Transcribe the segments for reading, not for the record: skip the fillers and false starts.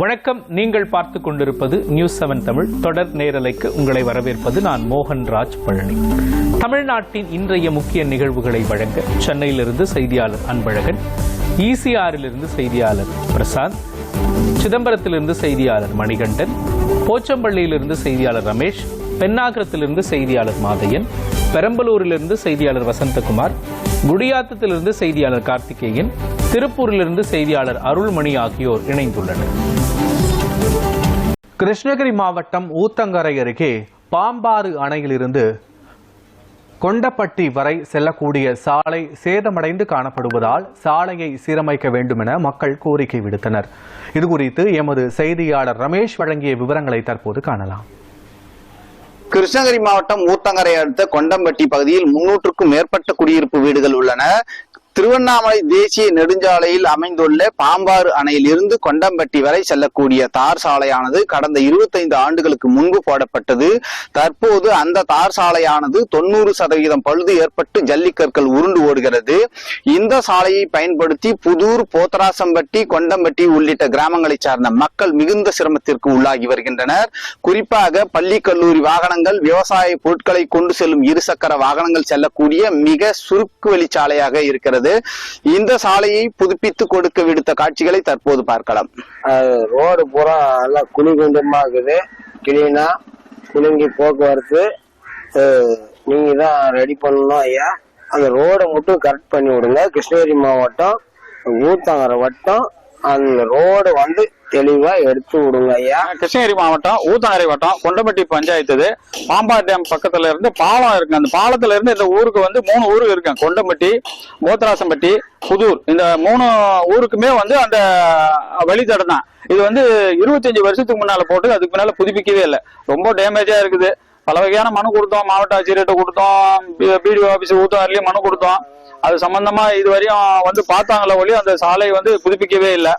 வணக்கம். நீங்கள் பார்த்து கொண்டிருப்பது நியூஸ் 7 தமிழ் தொடர் நேரலைக்கு உங்களை வரவேற்பது நான் மோகன்ராஜ் பழனி. தமிழ்நாட்டின் இன்றைய முக்கிய நிகழ்வுகளை வழங்க சென்னையிலிருந்து செய்தியாளர் அன்பழகன், ஈசிஆரிலிருந்து செய்தியாளர் பிரசாந்த், சிதம்பரத்திலிருந்து செய்தியாளர் மணிகண்டன், போச்சம்பள்ளியிலிருந்து செய்தியாளர் ரமேஷ், பென்னாகரத்திலிருந்து செய்தியாளர் மாதையன், பெரம்பலூரிலிருந்து செய்தியாளர் வசந்தகுமார், குடியாத்தத்திலிருந்து செய்தியாளர் கார்த்திகேயன், திருப்பூரிலிருந்து செய்தியாளர் அருள்மணி ஆகியோர் இணைந்துள்ளனர். கிருஷ்ணகிரி மாவட்டம் ஊத்தங்கரை அருகே பாம்பாறு அணையிலிருந்து கொண்டப்பட்டி வரை செல்லக்கூடிய சாலை சேதமடைந்து காணப்படுவதால் சாலையை சீரமைக்க வேண்டும் என மக்கள் கோரிக்கை விடுத்தனர். இதுகுறித்து எமது செய்தியாளர் ரமேஷ் வழங்கிய விவரங்களை தற்போது காணலாம். கிருஷ்ணகிரி மாவட்டம் ஊத்தங்கரை அடுத்த கொண்டம்பட்டி பகுதியில் 300க்கும் மேற்பட்ட குடியிருப்பு வீடுகள் உள்ளன. திருவண்ணாமலை தேசிய நெடுஞ்சாலையில் அமைந்துள்ள பாம்பாறு அணையில் இருந்து கொண்டம்பட்டி வரை செல்லக்கூடிய தார் சாலையானது கடந்த 25 ஆண்டுகளுக்கு முன்பு போடப்பட்டது. தற்போது அந்த தார் சாலையானது 90% பழுது ஏற்பட்டு ஜல்லிக்கற்கள் உருண்டு ஓடுகிறது. இந்த சாலையை பயன்படுத்தி புதூர், போத்தராசம்பட்டி, கொண்டம்பட்டி உள்ளிட்ட கிராமங்களை சார்ந்த மக்கள் மிகுந்த சிரமத்திற்கு உள்ளாகி வருகின்றனர். குறிப்பாக பள்ளி, கல்லூரி வாகனங்கள், விவசாய பொருட்களை கொண்டு செல்லும் இருசக்கர வாகனங்கள் செல்லக்கூடிய மிக சுருக்கு வழிச்சாலையாக இருக்கிறது. இந்த சாலையை புதுப்பித்து கொடுக்க விடுத்த காட்சிகளை தற்போது பார்க்கலாம். ரோடு பூரா நல்லா குழிகுண்டமா இருக்குது. கிளீனா குலுங்கி போக்குவரத்து நீங்க தான் ரெடி பண்ணணும் ஐயா. அந்த ரோடை மட்டும் கரெக்ட் பண்ணி விடுங்க. கிருஷ்ணகிரி மாவட்டம் ஊத்தங்கரை வட்டம் அந்த ரோடு வந்து தெளிவா எடுத்து விடுங்க ஐயா. கிருஷ்ணகிரி மாவட்டம் ஊத்தங்கரை வட்டம் கொண்டம்பட்டி பஞ்சாயத்து பாம்பாறு டேம் பக்கத்துல இருந்து பாலம் இருக்கு. அந்த பாலத்துல இருந்து இந்த ஊருக்கு வந்து 3 ஊரு இருக்கு. கொண்டம்பட்டி, போத்தராசம்பட்டி, புதூர். இந்த 3 ஊருக்குமே வந்து அந்த வழித்தடம் தான். இது வந்து 25 வருஷத்துக்கு முன்னால போட்டு அதுக்கு முன்னால புதுப்பிக்கவே இல்லை. ரொம்ப டேமேஜா இருக்குது. பல வகையான மனு கொடுத்தோம், மாவட்ட ஆட்சியர்கிட்ட கொடுத்தோம், பிடிஓ ஆபீஸ் ஊத்தங்கரையிலயும் மனு கொடுத்தோம். அது சம்பந்தமா இதுவரையும் வந்து பார்த்தாங்களே ஒழிய அந்த சாலை வந்து புதுப்பிக்கவே இல்லை.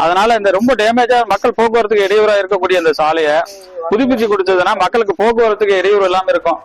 அதனால இந்த ரொம்ப டேமேஜா மக்கள் போக்குவரத்துக்கு இடையூறா இருக்கக்கூடிய இந்த சாலையை புதுப்பிச்சு கொடுத்ததுன்னா மக்களுக்கு போக்குவரத்துக்கு இடையூறு இல்லாம இருக்கும்.